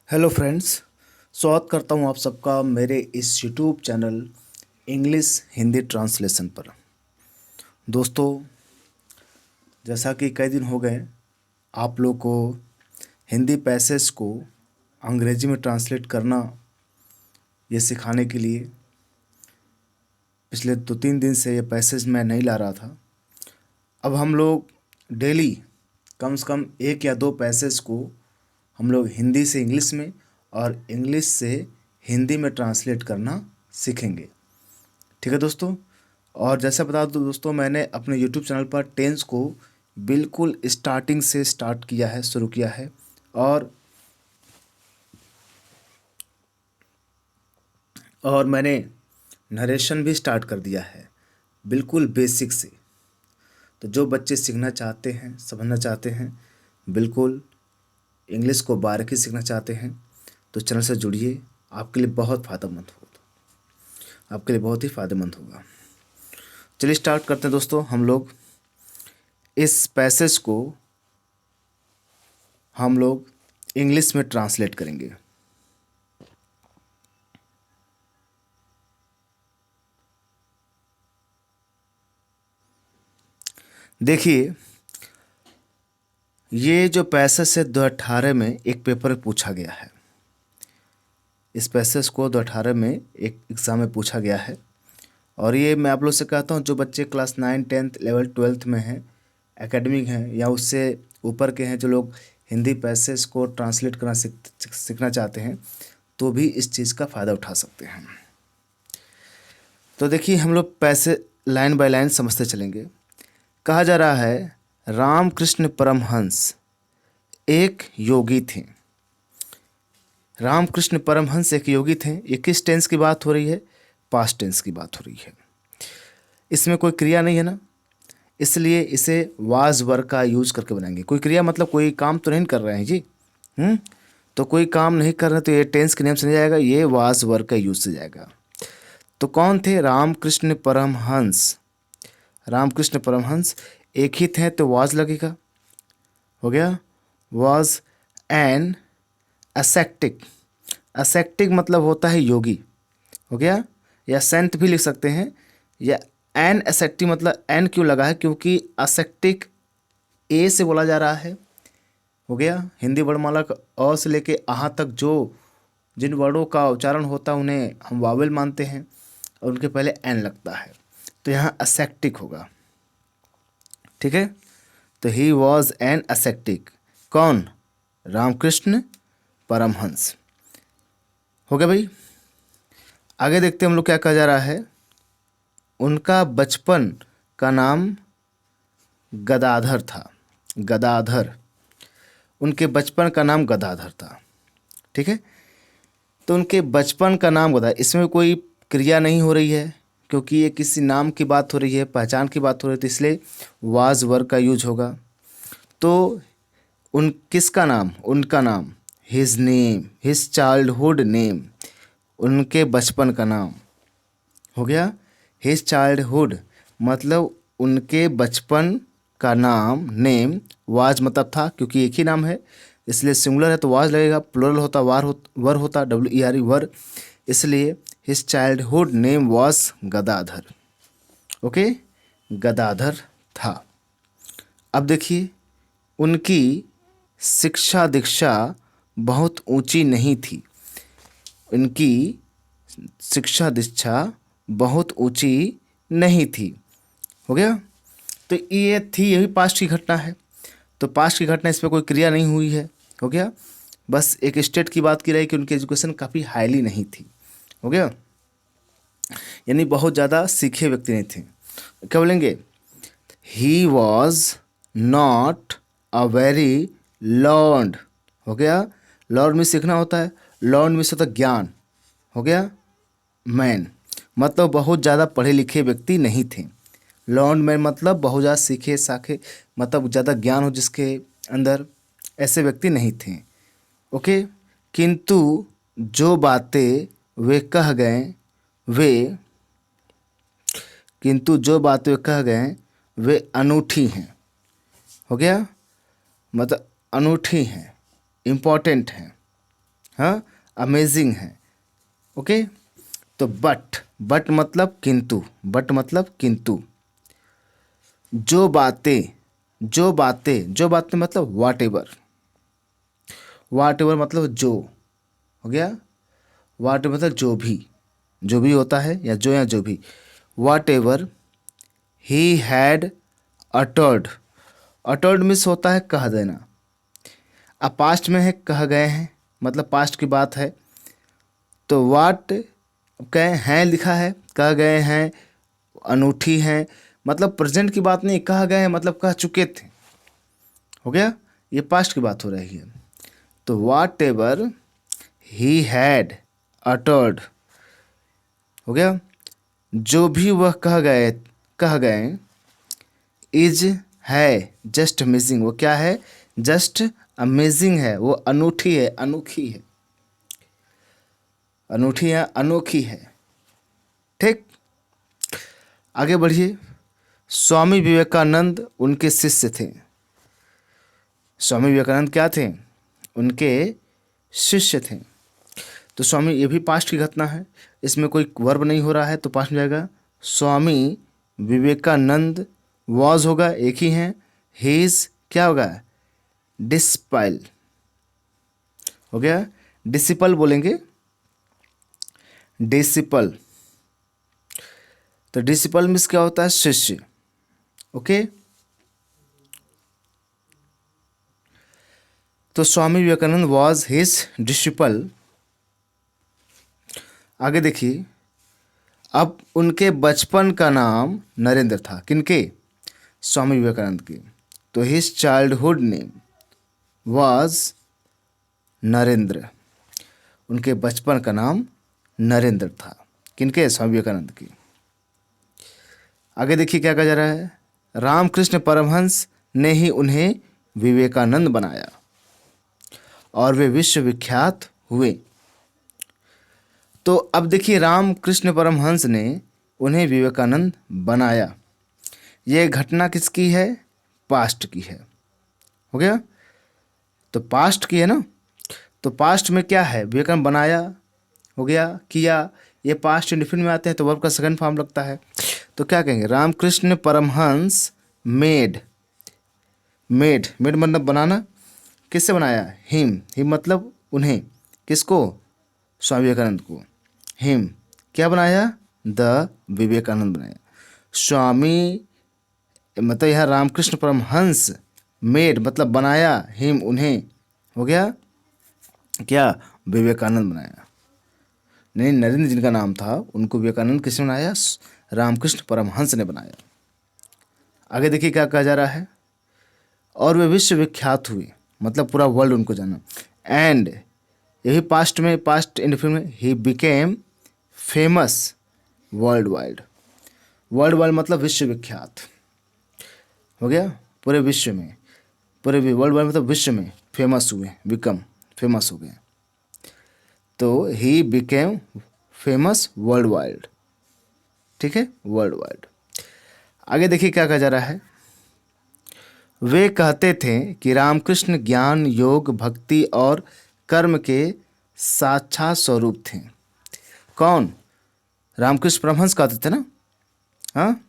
Hello friends, स्वागत करता हूं आप सबका मेरे इस YouTube channel English Hindi translation पर। दोस्तों, जैसा कि कई दिन हो गए आप लोग को हिंदी पैसेज को अंग्रेजी में ट्रांसलेट करना ये सिखाने के लिए पिछले 2-3 दिन से ये पैसेज मैं नहीं ला रहा था। अब हम लोग डेली कम से कम 1 या 2 पैसेज को हम लोग हिंदी से इंग्लिश में और इंग्लिश से हिंदी में ट्रांसलेट करना सीखेंगे। ठीक है दोस्तों। और जैसा बता दूं दोस्तों, मैंने अपने यूट्यूब चैनल पर टेंस को बिल्कुल स्टार्टिंग से स्टार्ट किया है, शुरू किया है। और मैंने नरेशन भी स्टार्ट कर दिया है बिल्कुल बेसिक से। तो जो बच्चे सीखना चाहते हैं, समझना चाहते हैं, बिल्कुल इंग्लिश को बारीकी सीखना चाहते हैं, तो चैनल से जुड़िए। आपके लिए बहुत फ़ायदेमंद होगा, आपके लिए बहुत ही फ़ायदेमंद होगा। चलिए स्टार्ट करते हैं दोस्तों। हम लोग इस पैसेज को हम लोग इंग्लिश में ट्रांसलेट करेंगे। देखिए, ये जो पैसेज है 2018 में एक पेपर में पूछा गया है। इस पैसेज को 2018 में एक एग्ज़ाम में पूछा गया है। और ये मैं आप लोग से कहता हूँ, जो बच्चे क्लास 9, 10th, 11th, 12th में हैं, एकेडमिक हैं या उससे ऊपर के हैं, जो लोग हिंदी पैसेज को ट्रांसलेट करना सीखना चाहते हैं, तो भी इस चीज़ का फ़ायदा उठा सकते हैं। तो देखिए, हम लोग पैसे लाइन बाय लाइन समझते चलेंगे। कहा जा रहा है, रामकृष्ण परमहंस एक योगी थे। रामकृष्ण परमहंस एक योगी थे। ये किस टेंस की बात हो रही है? पास्ट टेंस की बात हो रही है। इसमें कोई क्रिया नहीं है ना, इसलिए इसे वाज वर्ब का यूज करके बनाएंगे। कोई क्रिया मतलब कोई काम तो नहीं कर रहे हैं जी। तो कोई काम नहीं कर रहे तो ये टेंस के नेम से नहीं जाएगा, ये वाज वर्ब का यूज से जाएगा। तो कौन थे? रामकृष्ण परमहंस। रामकृष्ण परमहंस एक ही थे तो वाज लगेगा, हो गया। Was an एसेक्टिक। एसेक्टिक मतलब होता है योगी, हो गया। या सेंट भी लिख सकते हैं। या एन एसेक्टिक मतलब एन क्यों लगा है? क्योंकि एसेक्टिक ए से बोला जा रहा है, हो गया। हिंदी वर्णमाला का अ से लेके अहाँ तक जो जिन वर्डों का उच्चारण होता है उन्हें हम वावेल मानते हैं और उनके पहले एन लगता है, तो यहाँ एसेक्टिक होगा। ठीक है, तो ही वॉज एन एसेक्टिक। कौन? रामकृष्ण परमहंस। हो गया भाई। आगे देखते हैं हम लोग क्या कहा जा रहा है। उनका बचपन का नाम गदाधर था। गदाधर, उनके बचपन का नाम गदाधर था। ठीक है, तो उनके बचपन का नाम गदाधर, इसमें कोई क्रिया नहीं हो रही है क्योंकि ये किसी नाम की बात हो रही है, पहचान की बात हो रही है, तो इसलिए वाज वर्ब का यूज होगा। तो उन किसका नाम? उनका नाम, his name, his childhood name, उनके बचपन का नाम, हो गया। हिज चाइल्डहुड मतलब उनके बचपन का नाम, नेम, वाज मतलब था, क्योंकि एक ही नाम है इसलिए सिंगुलर है तो वाज लगेगा। प्लुरल होता वर होता WER वर, इसलिए his childhood name was Gadadhar. Okay, Gadadhar था। अब देखिए, उनकी शिक्षा दीक्षा बहुत ऊंची नहीं थी। उनकी शिक्षा दीक्षा बहुत ऊंची नहीं थी, हो गया। तो ये थी, यही पास्ट की घटना है, तो पास्ट की घटना, इस पर कोई क्रिया नहीं हुई है, हो गया। बस एक स्टेट की बात की रही कि उनकी एजुकेशन काफ़ी हाईली नहीं थी, हो गया, यानी बहुत ज़्यादा सीखे व्यक्ति नहीं थे। क्या बोलेंगे? He was not a very learned, हो गया। लर्न में सीखना होता है, लर्न में होता है ज्ञान, हो गया। मैन मतलब बहुत ज़्यादा पढ़े लिखे व्यक्ति नहीं थे। लर्न मैन मतलब बहुत ज़्यादा सीखे साखे, मतलब ज़्यादा ज्ञान हो जिसके अंदर, ऐसे व्यक्ति नहीं थे। ओके, किंतु जो बातें वे कह गए वे किंतु जो बातें वे कह गए वे अनूठी हैं, हो गया। मतलब अनूठी हैं, इम्पोर्टेंट हैं, हाँ, अमेजिंग है। ओके, तो बट मतलब किंतु, बट मतलब किंतु। जो बातें मतलब वाट एवर मतलब जो, हो गया। वाट मतलब जो भी होता है, या जो भी। Whatever he had uttered, uttered means होता है कह देना। अब पास्ट में है कह गए हैं, मतलब पास्ट की बात है। तो वाट कहे हैं लिखा है, कह गए हैं, अनूठी हैं, मतलब प्रेजेंट की बात नहीं, कह गए हैं मतलब कह चुके थे। हो गया, ये पास्ट की बात हो रही है। तो वाट एवर ही हैड अटर्ड, हो गया, जो भी वह कह गए इज है जस्ट अमेजिंग, वो क्या है, जस्ट अमेजिंग है, वो अनूठी है, अनोखी है, अनूठी है, अनोखी है। ठीक, आगे बढ़िए। स्वामी विवेकानंद उनके शिष्य थे। स्वामी विवेकानंद क्या थे, उनके शिष्य थे। तो स्वामी, ये भी पास्ट की घटना है, इसमें कोई वर्ब नहीं हो रहा है, तो पास्ट में जाएगा। स्वामी विवेकानंद वॉज होगा, एक ही है। हीज क्या होगा, डिस्पाइल, हो गया। डिसिपल बोलेंगे, डिसिपल। तो डिसिपल मीन्स क्या होता है, शिष्य। ओके, तो Swami Vivekananda was his disciple. आगे देखिए, अब उनके बचपन का नाम नरेंद्र था, किनके, स्वामी विवेकानंद के। तो his childhood name was Narendra, उनके बचपन का नाम नरेंद्र था, किनके, स्वामी विवेकानंद के। आगे देखिए क्या कहा जा रहा है। रामकृष्ण परमहंस ने ही उन्हें विवेकानंद बनाया और वे विश्वविख्यात हुए। तो अब देखिए, रामकृष्ण परमहंस ने उन्हें विवेकानंद बनाया, यह घटना किसकी है, पास्ट की है। हो गया, तो पास्ट की है ना। तो पास्ट में क्या है, विवेकानंद बनाया, हो गया, किया, ये पास्ट इंडिफिनिट में आते हैं तो वर्ब का सेकंड फॉर्म लगता है। तो क्या कहेंगे, रामकृष्ण परमहंस मेड, मेड मतलब बनाना, किससे बनाया, हिम मतलब उन्हें, किसको, स्वामी विवेकानंद को। हिम क्या बनाया, द विवेकानंद बनाया। स्वामी मतलब यहाँ रामकृष्ण परमहंस, मेड मतलब बनाया, हिम उन्हें, हो गया क्या, विवेकानंद बनाया। नहीं, नरेंद्र जिनका नाम था उनको विवेकानंद किसने बनाया, रामकृष्ण परमहंस ने बनाया। आगे देखिए क्या कहा जा रहा है। और वे विश्वविख्यात हुए, मतलब पूरा वर्ल्ड उनको जाना। एंड यही पास्ट में, पास्ट इंडिफिनिट में, he became famous world wide, world wide मतलब विश्वविख्यात, हो गया, पूरे विश्व में, पूरे वर्ल्ड वाइड मतलब विश्व में फेमस हुए, बिकम फेमस हो गए। तो he became famous world wide, ठीक है, वर्ल्ड वाइड। आगे देखिए क्या कहा जा रहा है। वे कहते थे कि रामकृष्ण ज्ञान, योग, भक्ति और कर्म के साक्षात स्वरूप थे। कौन, रामकृष्ण परमहंस कहते थे ना, हाँ।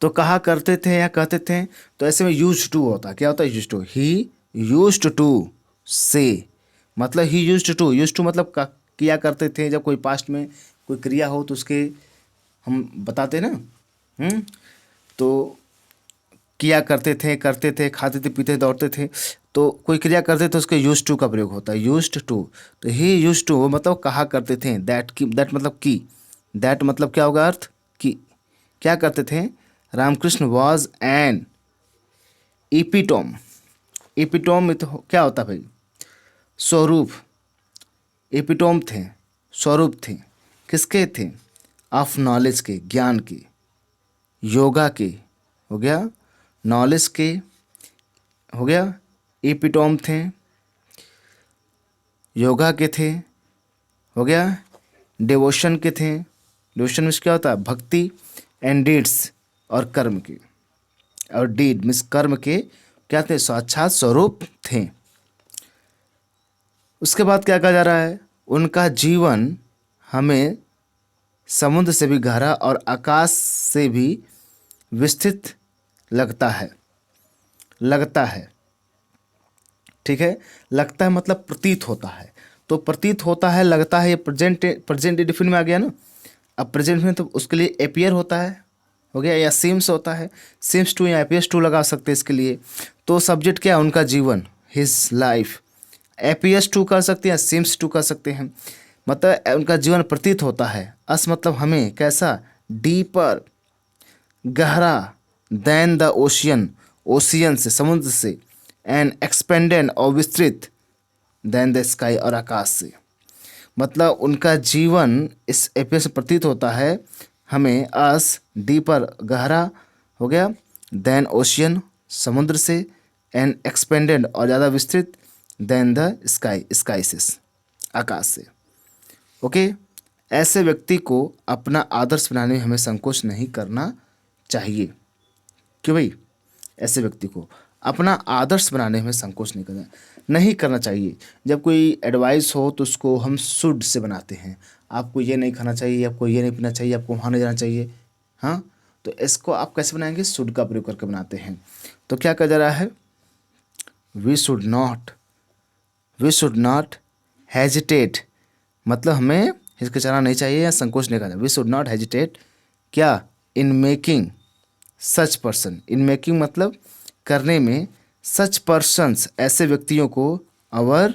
तो कहा करते थे या कहते थे, तो ऐसे में यूज टू होता है, क्या होता है, use to. He used to से, मतलब ही यूज्ड टू मतलब किया करते थे। जब कोई पास्ट में कोई क्रिया हो तो उसके हम बताते ना, तो किया करते थे, खाते थे, पीते, दौड़ते थे, तो कोई क्रिया करते थे उसके यूज टू का प्रयोग होता है, यूज्ड टू। तो ही यूज टू वो मतलब कहा करते थे, दैट की, दैट मतलब की, दैट मतलब क्या होगा, अर्थ की, क्या करते थे। रामकृष्ण वॉज एन इपिटोम, इपिटोम में तो क्या होता है भाई, स्वरूप, एपिटोम थे, स्वरूप थे, किसके थे, ऑफ नॉलेज के, ज्ञान के, योगा के, हो गया, नॉलेज के, हो गया, एपिटोम थे, योगा के थे, हो गया, डिवोशन के थे, डिवोशन में क्या होता है, भक्ति, एंड डीड्स और कर्म के, और डीड मीन्स कर्म के क्या थे, साक्षात स्वरूप थे। उसके बाद क्या कहा जा रहा है, उनका जीवन हमें समुद्र से भी गहरा और आकाश से भी विस्तृत लगता है। लगता है, ठीक है। लगता है मतलब प्रतीत होता है, तो प्रतीत होता है, लगता है, ये प्रेजेंट डिफिन में आ गया ना। अब प्रेजेंट में तो उसके लिए एपियर होता है, हो गया, या सीम्स होता है, सीम्स टू या एपियर्स टू लगा सकते हैं इसके लिए। तो सब्जेक्ट क्या है, उनका जीवन, हिज लाइफ। एपियर्स टू कर सकते हैं, सीम्स टू कर सकते हैं, मतलब उनका जीवन प्रतीत होता है। अस मतलब हमें, कैसा, डीपर, गहरा, देन द ओशियन, ओशियन से, समुद्र से, एंड एक्सपेंडेड और विस्तृत, देन द स्काई, और आकाश से। मतलब उनका जीवन इस एपियर से प्रतीत होता है हमें, अस, डीपर, गहरा, हो गया, देन ओशियन, समुद्र से, एंड एक्सपेंडेड और ज़्यादा विस्तृत, देन द स्काई, स्काई से, आकाश से। ओके, ऐसे व्यक्ति को अपना आदर्श बनाने में हमें संकोच नहीं करना चाहिए। क्यों भाई, ऐसे व्यक्ति को अपना आदर्श बनाने में संकोच नहीं करना चाहिए। जब कोई एडवाइस हो तो उसको हम शुड से बनाते हैं। आपको ये नहीं खाना चाहिए, आपको ये नहीं पीना चाहिए, आपको वहाँ नहीं जाना चाहिए, हाँ, तो इसको आप कैसे बनाएंगे, शुड का प्रयोग करके बनाते हैं। तो क्या कहा जा रहा है, वी शुड नॉट हेजिटेट, मतलब हमें हिचकिचाना नहीं चाहिए या संकोच नहीं करना। वी शुड नॉट हेजिटेट, क्या, in making such person, in making मतलब करने में, सच पर्सन्स ऐसे व्यक्तियों को, अवर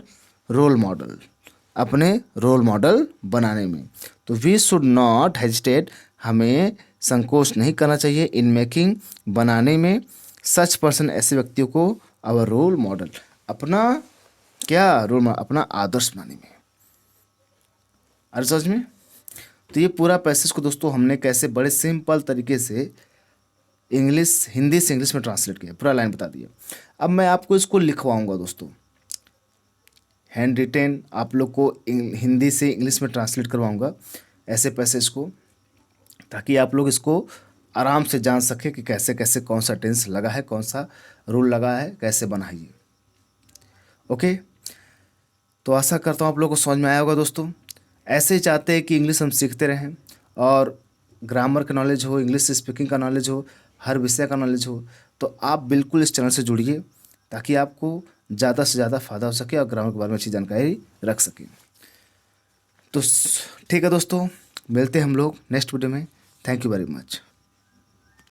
रोल मॉडल, अपने रोल मॉडल बनाने में। तो वी शुड नॉट हेजिटेट, हमें संकोच नहीं करना चाहिए, इन मेकिंग बनाने में, सच पर्सन ऐसे व्यक्तियों को, अवर रोल मॉडल, अपना क्या रोल मॉडल, अपना आदर्श बनाने में। अरे समझ में। तो ये पूरा पैसेज को दोस्तों हमने कैसे बड़े सिंपल तरीके से इंग्लिश, हिंदी से इंग्लिश में ट्रांसलेट किया, पूरा लाइन बता दिया। अब मैं आपको इसको लिखवाऊंगा दोस्तों, हैंड रिटेन आप लोग को हिंदी से इंग्लिश में ट्रांसलेट करवाऊंगा ऐसे पैसेज को, ताकि आप लोग इसको आराम से जान सकें कि कैसे कैसे कौन सा टेंस लगा है, कौन सा रूल लगा है, कैसे बनाइए। ओके, तो आशा करता हूँ आप लोगों को समझ में आया होगा दोस्तों। ऐसे ही चाहते हैं कि इंग्लिश हम सीखते रहें और ग्रामर का नॉलेज हो, इंग्लिश स्पीकिंग का नॉलेज हो, हर विषय का नॉलेज हो, तो आप बिल्कुल इस चैनल से जुड़िए, ताकि आपको ज़्यादा से ज़्यादा फ़ायदा हो सके और ग्रामर के बारे में अच्छी जानकारी रख सकें। तो ठीक है दोस्तों, मिलते हैं हम लोग नेक्स्ट वीडियो में। Thank you very much.